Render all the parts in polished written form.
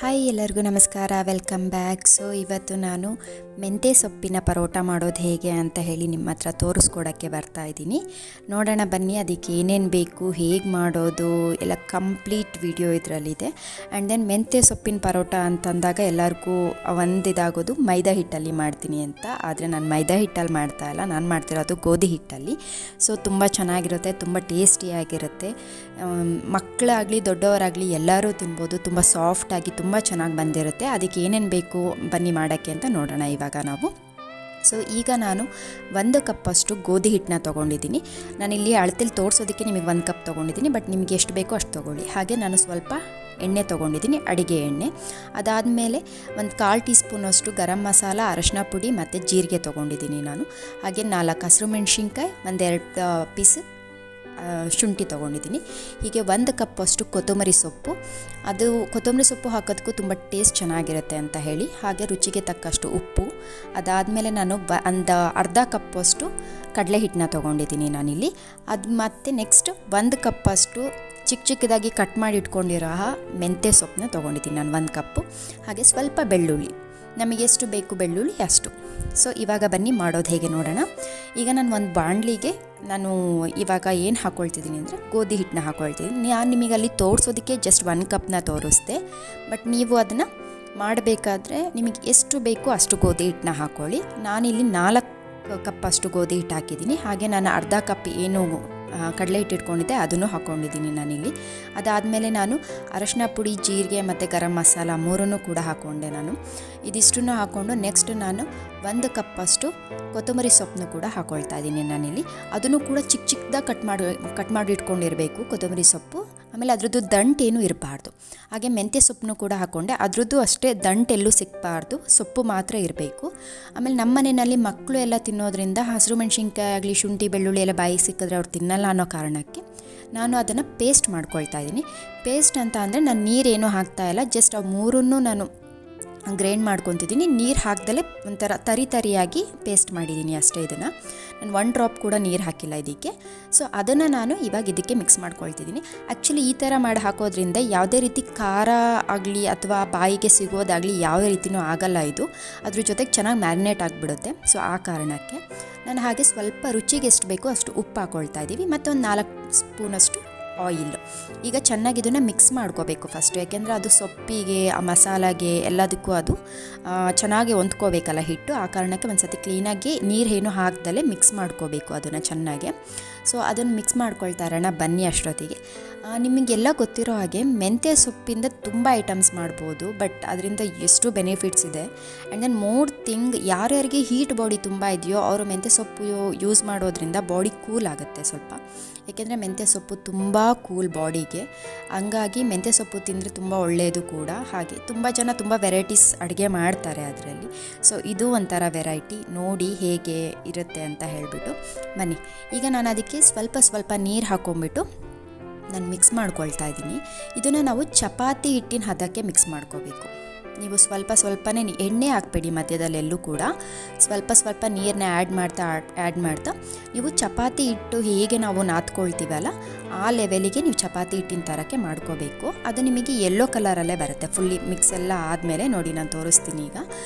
Hi ಎಲ್ಲರಿಗೂ ನಮಸ್ಕಾರ, welcome back. So ಇವತ್ತು ನಾನು ಮೆಂತ್ಯ ಸೊಪ್ಪಿನ ಪರೋಟ ಮಾಡೋದು ಹೇಗೆ ಅಂತ ಹೇಳಿ ನಿಮ್ಮ ಹತ್ರ ತೋರಿಸ್ಕೊಡೋಕ್ಕೆ ಬರ್ತಾ ಇದ್ದೀನಿ. ನೋಡೋಣ ಬನ್ನಿ, ಅದಕ್ಕೆ ಏನೇನು ಬೇಕು, ಹೇಗೆ ಮಾಡೋದು ಎಲ್ಲ ಕಂಪ್ಲೀಟ್ ವಿಡಿಯೋ ಇದರಲ್ಲಿದೆ. ಆ್ಯಂಡ್ ದೆನ್ ಮೆಂತ್ಯ ಸೊಪ್ಪಿನ ಪರೋಟ ಅಂತಂದಾಗ ಎಲ್ಲರಿಗೂ ಒಂದಿದಾಗೋದು ಮೈದಾ ಹಿಟ್ಟಲ್ಲಿ ಮಾಡ್ತೀನಿ ಅಂತ. ಆದರೆ ನಾನು ಮೈದಾ ಹಿಟ್ಟಲ್ಲಿ ಮಾಡ್ತಾ ಇಲ್ಲ, ನಾನು ಮಾಡ್ತಿರೋದು ಗೋಧಿ ಹಿಟ್ಟಲ್ಲಿ. ಸೊ ತುಂಬ ಚೆನ್ನಾಗಿರುತ್ತೆ, ತುಂಬ ಟೇಸ್ಟಿಯಾಗಿರುತ್ತೆ. ಮಕ್ಕಳಾಗಲಿ ದೊಡ್ಡವರಾಗಲಿ ಎಲ್ಲರೂ ತಿನ್ಬೋದು. ತುಂಬ ಸಾಫ್ಟಾಗಿ ತುಂಬ ಚೆನ್ನಾಗಿ ಬಂದಿರುತ್ತೆ. ಅದಕ್ಕೆ ಏನೇನು ಬೇಕು ಬನ್ನಿ ಮಾಡೋಕ್ಕೆ ಅಂತ ನೋಡೋಣ ಇವಾಗ ನಾವು. ಸೊ ಈಗ ನಾನು 1 ಕಪ್ಪಷ್ಟು ಗೋಧಿ ಹಿಟ್ಟನ್ನ ತೊಗೊಂಡಿದ್ದೀನಿ. ನಾನಿಲ್ಲಿ ಅಳತೆಲಿ ತೋರಿಸೋದಕ್ಕೆ ನಿಮಗೆ 1 ಕಪ್ ತೊಗೊಂಡಿದ್ದೀನಿ, ಬಟ್ ನಿಮಗೆ ಎಷ್ಟು ಬೇಕೋ ಅಷ್ಟು ತೊಗೊಳ್ಳಿ. ಹಾಗೆ ನಾನು ಸ್ವಲ್ಪ ಎಣ್ಣೆ ತೊಗೊಂಡಿದ್ದೀನಿ, ಅಡುಗೆ ಎಣ್ಣೆ. ಅದಾದಮೇಲೆ 1/4 ಟೀ ಸ್ಪೂನಷ್ಟು ಗರಂ ಮಸಾಲ, ಅರಶಿನ ಪುಡಿ ಮತ್ತು ಜೀರಿಗೆ ತೊಗೊಂಡಿದ್ದೀನಿ ನಾನು. ಹಾಗೆ 4 ಹಸಿರು ಮೆಣಸಿನ್ಕಾಯಿ, 1-2 ಪೀಸ್ ಶುಂಠಿ ತೊಗೊಂಡಿದ್ದೀನಿ. ಹೀಗೆ 1 ಕಪ್ಪಷ್ಟು ಕೊತ್ತಂಬರಿ ಸೊಪ್ಪು. ಅದು ಕೊತ್ತಂಬರಿ ಸೊಪ್ಪು ಹಾಕೋದಕ್ಕೂ ತುಂಬ ಟೇಸ್ಟ್ ಚೆನ್ನಾಗಿರುತ್ತೆ ಅಂತ ಹೇಳಿ. ಹಾಗೆ ರುಚಿಗೆ ತಕ್ಕಷ್ಟು ಉಪ್ಪು. ಅದಾದಮೇಲೆ ನಾನು ಒಂದು ಅರ್ಧ ಕಪ್ಪಷ್ಟು ಕಡಲೆ ಹಿಟ್ಟನ್ನ ತೊಗೊಂಡಿದ್ದೀನಿ ನಾನಿಲ್ಲಿ. ಅದು ಮತ್ತು ನೆಕ್ಸ್ಟ್ 1 ಕಪ್ಪಷ್ಟು ಚಿಕ್ಕದಾಗಿ ಕಟ್ ಮಾಡಿ ಇಟ್ಕೊಂಡಿರೋ ಮೆಂತ್ಯ ಸೊಪ್ಪನ್ನ ತೊಗೊಂಡಿದ್ದೀನಿ ನಾನು 1 ಕಪ್ಪು. ಹಾಗೆ ಸ್ವಲ್ಪ ಬೆಳ್ಳುಳ್ಳಿ, ನಮಗೆ ಎಷ್ಟು ಬೇಕು ಬೆಳ್ಳುಳ್ಳಿ ಅಷ್ಟು. ಸೊ ಇವಾಗ ಬನ್ನಿ ಮಾಡೋದು ಹೇಗೆ ನೋಡೋಣ. ಈಗ ನಾನು ಒಂದು ಬಾಣಲಿಗೆ ನಾನು ಇವಾಗ ಏನು ಹಾಕ್ಕೊಳ್ತಿದ್ದೀನಿ ಅಂದರೆ ಗೋಧಿ ಹಿಟ್ಟನ್ನ ಹಾಕ್ಕೊಳ್ತಿದ್ದೀನಿ. ನಾನು ನಿಮಗಲ್ಲಿ ತೋರಿಸೋದಕ್ಕೆ ಜಸ್ಟ್ 1 ಕಪ್ನ ತೋರಿಸ್ದೆ, ಬಟ್ ನೀವು ಅದನ್ನು ಮಾಡಬೇಕಾದ್ರೆ ನಿಮಗೆ ಎಷ್ಟು ಬೇಕು ಅಷ್ಟು ಗೋಧಿ ಹಿಟ್ಟನ್ನ ಹಾಕ್ಕೊಳ್ಳಿ. ನಾನಿಲ್ಲಿ 4 ಕಪ್ಪಷ್ಟು ಗೋಧಿ ಹಿಟ್ಟು ಹಾಕಿದ್ದೀನಿ. ಹಾಗೆ ನಾನು ಅರ್ಧ ಕಪ್ ಏನು ಕಡಲೆ ಹಿಟ್ಟು ಇಟ್ಕೊಂಡಿದ್ದೆ ಅದನ್ನು ಹಾಕ್ಕೊಂಡಿದ್ದೀನಿ ನಾನಿಲ್ಲಿ. ಅದಾದಮೇಲೆ ನಾನು ಅರಶಿನ ಪುಡಿ, ಜೀರಿಗೆ ಮತ್ತು ಗರಂ ಮಸಾಲ 3 ಕೂಡ ಹಾಕ್ಕೊಂಡೆ ನಾನು. ಇದಿಷ್ಟನ್ನು ಹಾಕ್ಕೊಂಡು ನೆಕ್ಸ್ಟ್ ನಾನು 1 ಕಪ್ಪಷ್ಟು ಕೊತ್ತಂಬರಿ ಸೊಪ್ಪನ್ನು ಕೂಡ ಹಾಕ್ಕೊಳ್ತಾ ಇದ್ದೀನಿ ನಾನಿಲ್ಲಿ. ಅದನ್ನು ಕೂಡ ಚಿಕ್ಕದಾಗಿ ಕಟ್ ಮಾಡಿ ಇಟ್ಕೊಂಡಿರಬೇಕು ಕೊತ್ತಂಬರಿ ಸೊಪ್ಪು. ಆಮೇಲೆ ಅದ್ರದ್ದು ದಂಟೇನೂ ಇರಬಾರ್ದು. ಹಾಗೆ ಮೆಂತ್ಯ ಸೊಪ್ಪನ್ನು ಕೂಡ ಹಾಕ್ಕೊಂಡೆ, ಅದ್ರದ್ದು ಅಷ್ಟೇ ದಂಟೆಲ್ಲೂ ಸಿಕ್ಕಬಾರ್ದು, ಸೊಪ್ಪು ಮಾತ್ರ ಇರಬೇಕು. ಆಮೇಲೆ ನಮ್ಮ ಮನೆಯಲ್ಲಿ ಮಕ್ಕಳು ಎಲ್ಲ ತಿನ್ನೋದ್ರಿಂದ ಹಸಿರು ಮೆಣಸಿನ್ಕಾಯಿ ಆಗಲಿ, ಶುಂಠಿ, ಬೆಳ್ಳುಳ್ಳಿ ಎಲ್ಲ ಬಾಯಿಗೆ ಸಿಕ್ಕಿದ್ರೆ ಅವ್ರು ತಿನ್ನಲ್ಲ ಅನ್ನೋ ಕಾರಣಕ್ಕೆ ನಾನು ಅದನ್ನು ಪೇಸ್ಟ್ ಮಾಡ್ಕೊಳ್ತಾ ಇದ್ದೀನಿ. ಪೇಸ್ಟ್ ಅಂತ ಅಂದರೆ ನಾನು ನೀರೇನೂ ಹಾಕ್ತಾಯಿಲ್ಲ, ಜಸ್ಟ್ ಅವು 3 ನಾನು ಗ್ರೈಂಡ್ ಮಾಡ್ಕೊತಿದ್ದೀನಿ. ನೀರು ಹಾಕ್ದಲೇ ಒಂಥರ ತರಿಯಾಗಿ ಪೇಸ್ಟ್ ಮಾಡಿದ್ದೀನಿ ಅಷ್ಟೇ. ಇದನ್ನು ನಾನು 1 ಡ್ರಾಪ್ ಕೂಡ ನೀರು ಹಾಕಿಲ್ಲ ಇದಕ್ಕೆ. ಸೊ ಅದನ್ನು ನಾನು ಇವಾಗ ಇದಕ್ಕೆ ಮಿಕ್ಸ್ ಮಾಡ್ಕೊಳ್ತಿದ್ದೀನಿ. ಆ್ಯಕ್ಚುಲಿ ಈ ಥರ ಮಾಡಿ ಹಾಕೋದ್ರಿಂದ ಯಾವುದೇ ರೀತಿ ಖಾರ ಆಗಲಿ ಅಥವಾ ಬಾಯಿಗೆ ಸಿಗೋದಾಗಲಿ ಯಾವುದೇ ರೀತಿಯೂ ಆಗಲ್ಲ. ಇದು ಅದ್ರ ಜೊತೆಗೆ ಚೆನ್ನಾಗಿ ಮ್ಯಾರಿನೇಟ್ ಆಗಿಬಿಡುತ್ತೆ. ಸೊ ಆ ಕಾರಣಕ್ಕೆ ನಾನು ಹಾಗೆ ಸ್ವಲ್ಪ ರುಚಿಗೆ ಎಷ್ಟು ಬೇಕೋ ಅಷ್ಟು ಉಪ್ಪು ಹಾಕ್ಕೊಳ್ತಾ ಇದ್ದೀವಿ. ಮತ್ತು ಒಂದು 4 ಸ್ಪೂನಷ್ಟು ಆಯಿಲ್. ಈಗ ಚೆನ್ನಾಗಿ ಇದನ್ನು ಮಿಕ್ಸ್ ಮಾಡ್ಕೋಬೇಕು ಫಸ್ಟು, ಯಾಕೆಂದರೆ ಅದು ಸೊಪ್ಪಿಗೆ, ಆ ಮಸಾಲಾಗೆ ಎಲ್ಲದಕ್ಕೂ ಅದು ಚೆನ್ನಾಗಿ ಹೊಂದ್ಕೋಬೇಕಲ್ಲ ಹಿಟ್ಟು. ಆ ಕಾರಣಕ್ಕೆ ಒಂದು ಸತಿ ಕ್ಲೀನಾಗಿ ನೀರೇನು ಹಾಕ್ದಲೇ ಮಿಕ್ಸ್ ಮಾಡ್ಕೋಬೇಕು ಅದನ್ನು ಚೆನ್ನಾಗೆ. ಸೊ ಅದನ್ನು ಮಿಕ್ಸ್ ಮಾಡ್ಕೊಳ್ತಾ ಇರೋಣ ಬನ್ನಿ ಅಷ್ಟೊತ್ತಿಗೆ. ನಿಮಗೆಲ್ಲ ಗೊತ್ತಿರೋ ಹಾಗೆ ಮೆಂತ್ಯ ಸೊಪ್ಪಿಂದ ತುಂಬ ಐಟಮ್ಸ್ ಮಾಡ್ಬೋದು, ಬಟ್ ಅದರಿಂದ ಎಷ್ಟು ಬೆನಿಫಿಟ್ಸ್ ಇದೆ. ಆ್ಯಂಡ್ ದೆನ್ ಮೋರ್ ಥಿಂಗ್, ಯಾರ್ಯಾರಿಗೆ ಹೀಟ್ ಬಾಡಿ ತುಂಬ ಇದೆಯೋ ಅವರು ಮೆಂತ್ಯ ಸೊಪ್ಪು ಯೂಸ್ ಮಾಡೋದ್ರಿಂದ ಬಾಡಿ ಕೂಲ್ ಆಗುತ್ತೆ ಸ್ವಲ್ಪ. ಏಕೆಂದರೆ ಮೆಂತ್ಯ ಸೊಪ್ಪು ತುಂಬ ಕೂಲ್ ಬಾಡಿಗೆ, ಹಂಗಾಗಿ ಮೆಂತ್ಯ ಸೊಪ್ಪು ತಿಂದರೆ ತುಂಬ ಒಳ್ಳೆಯದು ಕೂಡ. ಹಾಗೆ ತುಂಬ ಜನ ತುಂಬ ವೆರೈಟೀಸ್ ಅಡುಗೆ ಮಾಡ್ತಾರೆ ಅದರಲ್ಲಿ. ಸೊ ಇದು ಒಂಥರ ವೆರೈಟಿ, ನೋಡಿ ಹೇಗೆ ಇರುತ್ತೆ ಅಂತ ಹೇಳಿಬಿಟ್ಟು ಬನ್ನಿ. ಈಗ ನಾನು ಅದಕ್ಕೆ ಸ್ವಲ್ಪ ನೀರು ಹಾಕ್ಕೊಂಬಿಟ್ಟು ನಾನು ಮಿಕ್ಸ್ ಮಾಡ್ಕೊಳ್ತಾ ಇದ್ದೀನಿ. ಇದನ್ನು ನಾವು ಚಪಾತಿ ಹಿಟ್ಟಿನ ಹದಕ್ಕೆ ಮಿಕ್ಸ್ ಮಾಡ್ಕೋಬೇಕು. ನೀವು ಸ್ವಲ್ಪನೇ ಎಣ್ಣೆ ಹಾಕಬೇಡಿ ಮಧ್ಯದಲ್ಲೆಲ್ಲೂ ಕೂಡ. ಸ್ವಲ್ಪ ನೀರನ್ನ ಆ್ಯಡ್ ಮಾಡ್ತಾ ನೀವು ಚಪಾತಿ ಹಿಟ್ಟು ಹೇಗೆ ನಾವು ನಾದ್ಕೊಳ್ತೀವಲ್ಲ ಆ ಲೆವೆಲಿಗೆ ನೀವು ಚಪಾತಿ ಹಿಟ್ಟಿನ ಥರಕ್ಕೆ ಮಾಡ್ಕೋಬೇಕು. ಅದು ನಿಮಗೆ ಯೆಲ್ಲೋ ಕಲರಲ್ಲೇ ಬರುತ್ತೆ. ಫುಲ್ಲಿ ಮಿಕ್ಸ್ ಎಲ್ಲ ಆದಮೇಲೆ ನೋಡಿ ನಾನು ತೋರಿಸ್ತೀನಿ ಈಗ.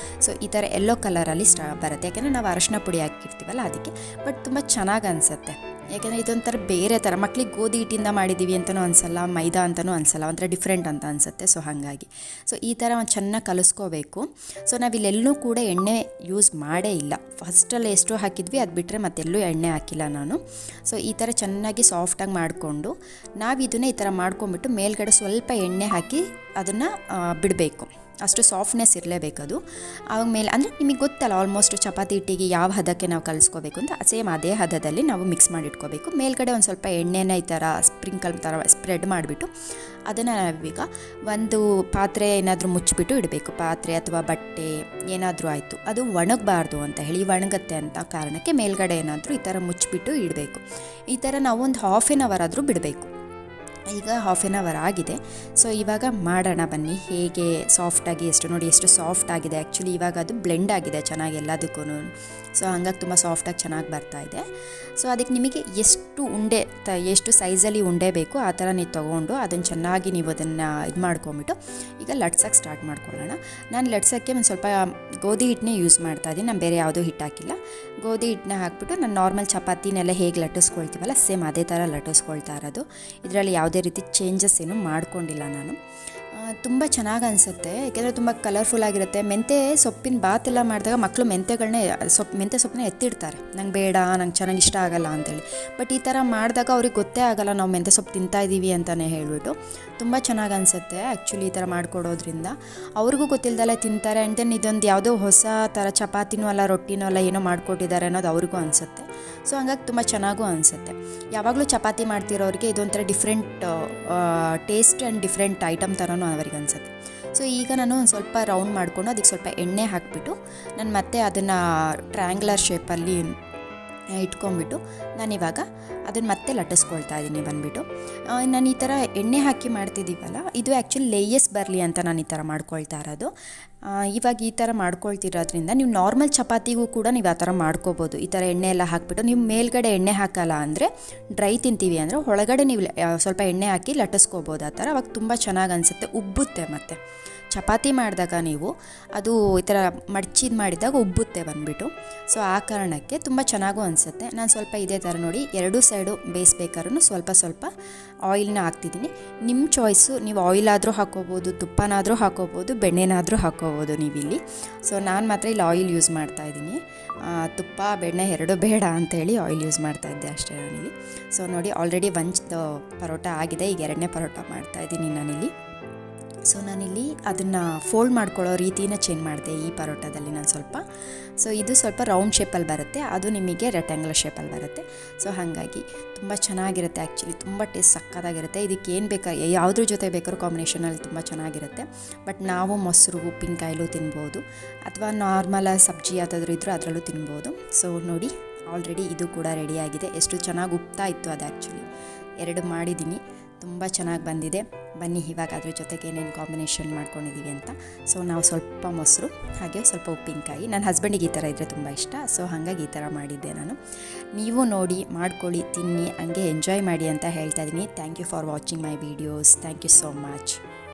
ಸೊ ಈ ಥರ ಯೆಲ್ಲೋ ಕಲರಲ್ಲಿ ಬರುತ್ತೆ, ಯಾಕೆಂದರೆ ನಾವು ಅರಶಿನ ಪುಡಿ ಹಾಕಿರ್ತೀವಲ್ಲ ಅದಕ್ಕೆ. ಬಟ್ ತುಂಬ ಚೆನ್ನಾಗಿ ಅನಿಸುತ್ತೆ, ಯಾಕೆಂದರೆ ಇದೊಂಥರ ಬೇರೆ ಥರ. ಮಕ್ಳಿಗೆ ಗೋಧಿ ಹಿಟ್ಟಿಂದ ಮಾಡಿದ್ದೀವಿ ಅಂತಲೂ ಅನಿಸಲ್ಲ, ಮೈದಾ ಅಂತಲೂ ಅನಿಸಲ್ಲ, ಒಂಥರ ಡಿಫ್ರೆಂಟ್ ಅಂತ ಅನಿಸುತ್ತೆ. ಸೊ ಹಾಗಾಗಿ ಸೊ ಈ ಥರ ಒಂದು ಚೆನ್ನಾಗಿ ಕಲಿಸ್ಕೋಬೇಕು. ಸೊ ನಾವಿಲ್ಲೆಲ್ಲೂ ಕೂಡ ಎಣ್ಣೆ ಯೂಸ್ ಮಾಡೇ ಇಲ್ಲ. ಫಸ್ಟಲ್ಲಿ ಎಷ್ಟು ಹಾಕಿದ್ವಿ ಅದು ಬಿಟ್ಟರೆ ಮತ್ತೆಲ್ಲೂ ಎಣ್ಣೆ ಹಾಕಿಲ್ಲ ನಾನು. ಸೊ ಈ ಥರ ಚೆನ್ನಾಗಿ ಸಾಫ್ಟಾಗಿ ಮಾಡಿಕೊಂಡು ನಾವು ಇದನ್ನು ಈ ಥರ ಮಾಡ್ಕೊಂಬಿಟ್ಟು ಮೇಲ್ಗಡೆ ಸ್ವಲ್ಪ ಎಣ್ಣೆ ಹಾಕಿ ಅದನ್ನು ಬಿಡಬೇಕು. ಅಷ್ಟು ಸಾಫ್ಟ್ನೆಸ್ ಇರಲೇಬೇಕದು. ಆಮೇಲೆ ಅಂದರೆ ನಿಮಗೆ ಗೊತ್ತಲ್ಲ ಆಲ್ಮೋಸ್ಟ್ ಚಪಾತಿ ಹಿಟ್ಟಿಗೆ ಯಾವ ಹದಕ್ಕೆ ನಾವು ಕಲಿಸ್ಕೋಬೇಕು ಅಂತ, ಸೇಮ್ ಅದೇ ಹದದಲ್ಲಿ ನಾವು ಮಿಕ್ಸ್ ಮಾಡಿಟ್ಕೋಬೇಕು. ಮೇಲ್ಗಡೆ ಒಂದು ಸ್ವಲ್ಪ ಎಣ್ಣೆನ ಈ ಥರ ಸ್ಪ್ರಿಂಕಲ್ ಥರ ಸ್ಪ್ರೆಡ್ ಮಾಡಿಬಿಟ್ಟು ಅದನ್ನು ನಾವೀಗ ಒಂದು ಪಾತ್ರೆ ಏನಾದರೂ ಮುಚ್ಚಿಬಿಟ್ಟು ಇಡಬೇಕು. ಪಾತ್ರೆ ಅಥವಾ ಬಟ್ಟೆ ಏನಾದರೂ ಆಯಿತು, ಅದು ಒಣಗಬಾರ್ದು ಅಂತ ಹೇಳಿ, ಒಣಗುತ್ತೆ ಅಂತ ಕಾರಣಕ್ಕೆ ಮೇಲ್ಗಡೆ ಏನಾದರೂ ಈ ಥರ ಮುಚ್ಚಿಬಿಟ್ಟು ಇಡಬೇಕು. ಈ ಥರ ನಾವು ಒಂದು 1/2 hour ಆದರೂ ಬಿಡಬೇಕು. ಈಗ ಹಾಫ್ ಆನ್ ಅವರ್ ಆಗಿದೆ. ಸೊ ಇವಾಗ ಮಾಡೋಣ ಬನ್ನಿ, ಹೇಗೆ ಸಾಫ್ಟಾಗಿ ನೋಡಿ ಎಷ್ಟು ಸಾಫ್ಟ್ ಆಗಿದೆ. ಆ್ಯಕ್ಚುಲಿ ಇವಾಗ ಅದು ಬ್ಲೆಂಡ್ ಆಗಿದೆ ಚೆನ್ನಾಗಿ ಎಲ್ಲದಕ್ಕೂ. ಸೊ ಹಂಗಾಗಿ ತುಂಬ ಸಾಫ್ಟಾಗಿ ಚೆನ್ನಾಗಿ ಬರ್ತಾಯಿದೆ. ಸೊ ಅದಕ್ಕೆ ನಿಮಗೆ ಎಷ್ಟು ಸೈಜಲ್ಲಿ ಉಂಡೆ ಬೇಕು ಆ ಥರ ನೀವು ತೊಗೊಂಡು ಅದನ್ನು ಚೆನ್ನಾಗಿ ನೀವು ಅದನ್ನು ಇದು ಮಾಡ್ಕೊಂಬಿಟ್ಟು ಈಗ ಲಟ್ಸೋಕ್ಕೆ ಸ್ಟಾರ್ಟ್ ಮಾಡ್ಕೊಳ್ಳೋಣ. ನಾನು ಲಟ್ಸೋಕ್ಕೆ ಒಂದು ಸ್ವಲ್ಪ ಗೋಧಿ ಹಿಟ್ಟನ್ನೇ ಯೂಸ್ ಮಾಡ್ತಾಯಿದ್ದೀನಿ, ನಾನು ಬೇರೆ ಯಾವುದೂ ಹಿಟ್ಟು ಹಾಕಿಲ್ಲ. ಗೋಧಿ ಹಿಟ್ಟನ್ನ ಹಾಕ್ಬಿಟ್ಟು ನಾನು ನಾರ್ಮಲ್ ಚಪಾತಿನೆಲ್ಲ ಹೇಗೆ ಲಟ್ಟಿಸ್ಕೊಳ್ತೀವಲ್ಲ ಸೇಮ್ ಅದೇ ಥರ ಲಟ್ಟಿಸ್ಕೊಳ್ತಾ ಇರೋದು. ಇದರಲ್ಲಿ ಯಾವುದೇ ರೀತಿ ಚೇಂಜಸ್ ಏನು ಮಾಡ್ಕೊಂಡಿಲ್ಲ ನಾನು. ತುಂಬ ಚೆನ್ನಾಗಿ ಅನಿಸುತ್ತೆ, ಯಾಕೆಂದರೆ ತುಂಬ ಕಲರ್ಫುಲ್ ಆಗಿರುತ್ತೆ. ಮೆಂತ್ಯ ಸೊಪ್ಪಿನ ಬಾತೆಲ್ಲ ಮಾಡಿದಾಗ ಮಕ್ಕಳು ಮೆಂತ್ಯ ಸೊಪ್ಪನ್ನ ಎತ್ತಿಡ್ತಾರೆ, ನಂಗೆ ಬೇಡ, ನಂಗೆ ಚೆನ್ನಾಗಿ ಇಷ್ಟ ಆಗಲ್ಲ ಅಂತೇಳಿ. ಬಟ್ ಈ ಥರ ಮಾಡಿದಾಗ ಅವ್ರಿಗೆ ಗೊತ್ತೇ ಆಗಲ್ಲ ನಾವು ಮೆಂತ್ಯ ಸೊಪ್ಪು ತಿಂತಾಯಿದ್ದೀವಿ ಅಂತಲೇ ಹೇಳಿಬಿಟ್ಟು. ತುಂಬ ಚೆನ್ನಾಗಿ ಅನಿಸುತ್ತೆ ಆ್ಯಕ್ಚುಲಿ ಈ ಥರ ಮಾಡಿಕೊಡೋದ್ರಿಂದ. ಅವ್ರಿಗೂ ಗೊತ್ತಿಲ್ಲದಲ್ಲೇ ತಿಂತಾರೆ. ಆ್ಯಂಡ್ ದೆನ್ ಇದೊಂದು ಯಾವುದೋ ಹೊಸ ಥರ ಚಪಾತಿನೂ ಅಲ್ಲ ರೊಟ್ಟಿನೂ ಅಲ್ಲ ಏನೋ ಮಾಡಿಕೊಟ್ಟಿದ್ದಾರೆ ಅನ್ನೋದು ಅವ್ರಿಗೂ ಅನಿಸುತ್ತೆ. ಸೊ ಹಂಗಾಗಿ ತುಂಬ ಚೆನ್ನಾಗೂ ಅನಿಸುತ್ತೆ. ಯಾವಾಗಲೂ ಚಪಾತಿ ಮಾಡ್ತಿರೋರಿಗೆ ಇದೊಂಥರ different taste and different item ಥರನೂ ಅವ್ರಿಗೆ ಅನಿಸುತ್ತೆ. ಸೊ ಈಗ ನಾನು ಒಂದು ಸ್ವಲ್ಪ ರೌಂಡ್ ಮಾಡಿಕೊಂಡು ಅದಕ್ಕೆ ಸ್ವಲ್ಪ ಎಣ್ಣೆ ಹಾಕಿಬಿಟ್ಟು ನಾನು ಮತ್ತೆ ಅದನ್ನು ಟ್ರಯಾಂಗ್ಯುಲರ್ ಶೇಪಲ್ಲಿ ಇಟ್ಕೊಂಡ್ಬಿಟ್ಟು ನಾನಿವಾಗ ಅದನ್ನು ಮತ್ತೆ ಲಟ್ಟಿಸ್ಕೊಳ್ತಾ ಇದ್ದೀನಿ ಬಂದುಬಿಟ್ಟು. ನಾನು ಈ ಥರ ಎಣ್ಣೆ ಹಾಕಿ ಮಾಡ್ತಿದ್ದೀವಲ್ಲ, ಇದು ಆ್ಯಕ್ಚುಲಿ ಲೇಯರ್ಸ್ ಬರಲಿ ಅಂತ ನಾನು ಈ ಥರ ಮಾಡ್ಕೊಳ್ತಾ ಇರೋದು. ಇವಾಗ ಈ ಥರ ಮಾಡ್ಕೊಳ್ತಿರೋದ್ರಿಂದ ನೀವು ನಾರ್ಮಲ್ ಚಪಾತಿಗೂ ಕೂಡ ನೀವು ಆ ಥರ ಮಾಡ್ಕೋಬೋದು. ಈ ಥರ ಎಣ್ಣೆ ಎಲ್ಲ ಹಾಕಿಬಿಟ್ಟು ನೀವು ಮೇಲ್ಗಡೆ ಎಣ್ಣೆ ಹಾಕಲ್ಲ ಅಂದರೆ ಡ್ರೈ ತಿಂತೀವಿ ಅಂದರೆ ಒಳಗಡೆ ನೀವು ಸ್ವಲ್ಪ ಎಣ್ಣೆ ಹಾಕಿ ಲಟ್ಟಿಸ್ಕೋಬೋದು ಆ ಥರ. ಅವಾಗ ತುಂಬ ಚೆನ್ನಾಗಿ ಅನಿಸುತ್ತೆ, ಉಬ್ಬುತ್ತೆ. ಮತ್ತು ಚಪಾತಿ ಮಾಡಿದಾಗ ನೀವು ಅದು ಈ ಥರ ಮಾಡಿದಾಗ ಉಬ್ಬುತ್ತೆ ಬಂದುಬಿಟ್ಟು. ಸೊ ಆ ಕಾರಣಕ್ಕೆ ತುಂಬ ಚೆನ್ನಾಗೂ ಅನಿಸುತ್ತೆ. ನಾನು ಸ್ವಲ್ಪ ಇದೇ ಥರ ನೋಡಿ ಎರಡೂ ಸೈಡು ಬೇಯಿಸ್ಬೇಕಾದ್ರೂ ಸ್ವಲ್ಪ ಆಯಿಲ್ನ ಹಾಕ್ತಿದ್ದೀನಿ. ನಿಮ್ಮ ಚಾಯ್ಸು, ನೀವು ಆಯಿಲಾದರೂ ಹಾಕ್ಕೋಬೋದು, ತುಪ್ಪನಾದರೂ ಹಾಕ್ಕೋಬೋದು, ಬೆಣ್ಣೆನಾದರೂ ಹಾಕ್ಕೋಬೋದು ನೀವಿಲ್ಲಿ. ಸೊ ನಾನು ಮಾತ್ರ ಇಲ್ಲಿ ಆಯಿಲ್ ಯೂಸ್ ಮಾಡ್ತಾಯಿದ್ದೀನಿ. ತುಪ್ಪ ಬೆಣ್ಣೆ ಎರಡೂ ಬೇಡ ಅಂಥೇಳಿ ಆಯಿಲ್ ಯೂಸ್ ಮಾಡ್ತಾಯಿದ್ದೆ ಅಷ್ಟೇ ನಾನಿಲ್ಲಿ. ಸೊ ನೋಡಿ ಆಲ್ರೆಡಿ ಒಂದು ಪರೋಟ ಆಗಿದೆ, ಈಗ ಎರಡನೇ ಪರೋಟ ಮಾಡ್ತಾಯಿದ್ದೀನಿ ನಾನಿಲ್ಲಿ. ಸೊ ನಾನಿಲ್ಲಿ ಅದನ್ನು ಫೋಲ್ಡ್ ಮಾಡ್ಕೊಳ್ಳೋ ರೀತಿನ ಚೇಂಜ್ ಮಾಡಿದೆ ಈ ಪರೋಟದಲ್ಲಿ ನಾನು ಸ್ವಲ್ಪ. ಸೊ ಇದು ಸ್ವಲ್ಪ ರೌಂಡ್ ಶೇಪಲ್ಲಿ ಬರುತ್ತೆ, ಅದು ನಿಮಗೆ ರೆಕ್ಟ್ಯಾಂಗ್ಯುಲರ್ ಶೇಪಲ್ಲಿ ಬರುತ್ತೆ. ಸೊ ಹಾಗಾಗಿ ತುಂಬ ಚೆನ್ನಾಗಿರುತ್ತೆ ಆ್ಯಕ್ಚುಲಿ, ತುಂಬ ಟೇಸ್ಟ್ ಸಕ್ಕತ್ತಾಗಿರುತ್ತೆ. ಇದಕ್ಕೆ ಏನು ಯಾವುದ್ರ ಜೊತೆ ಬೇಕಾದ್ರೂ ಕಾಂಬಿನೇಷನಲ್ಲಿ ತುಂಬ ಚೆನ್ನಾಗಿರುತ್ತೆ. ಬಟ್ ನಾವು ಮೊಸರು ಉಪ್ಪಿನಕಾಯಿಲೂ ತಿನ್ಬೋದು, ಅಥವಾ ನಾರ್ಮಲ್ ಸಬ್ಜಿ ಯಾವುದಾದ್ರೂ ಇದ್ದರೂ ಅದರಲ್ಲೂ ತಿನ್ಬೋದು. ಸೊ ನೋಡಿ ಆಲ್ರೆಡಿ ಇದು ಕೂಡ ರೆಡಿಯಾಗಿದೆ. ಎಷ್ಟು ಚೆನ್ನಾಗಿ ಉಪ್ತಾ ಇತ್ತು ಅದು ಆ್ಯಕ್ಚುಲಿ. 2 ಮಾಡಿದ್ದೀನಿ, ತುಂಬ ಚೆನ್ನಾಗಿ ಬಂದಿದೆ. ಬನ್ನಿ ಇವಾಗ ಅದ್ರ ಜೊತೆಗೆ ಏನೇನು ಕಾಂಬಿನೇಷನ್ ಮಾಡ್ಕೊಂಡಿದ್ದೀವಿ ಅಂತ. ಸೊ ನಾವು ಸ್ವಲ್ಪ ಮೊಸರು ಹಾಗೆ ಸ್ವಲ್ಪ ಉಪ್ಪಿನಕಾಯಿ, ನನ್ನ ಹಸ್ಬೆಂಡಿಗೆ ಈ ಥರ ಇದ್ದರೆ ತುಂಬ ಇಷ್ಟ. ಸೊ ಹಾಗಾಗಿ ಈ ಥರ ಮಾಡಿದ್ದೆ ನಾನು. ನೀವು ನೋಡಿ ಮಾಡ್ಕೊಳ್ಳಿ, ತಿನ್ನಿ, ಹಂಗೆ ಎಂಜಾಯ್ ಮಾಡಿ ಅಂತ ಹೇಳ್ತಾ ಇದ್ದೀನಿ. Thank you for watching my videos. Thank you so much.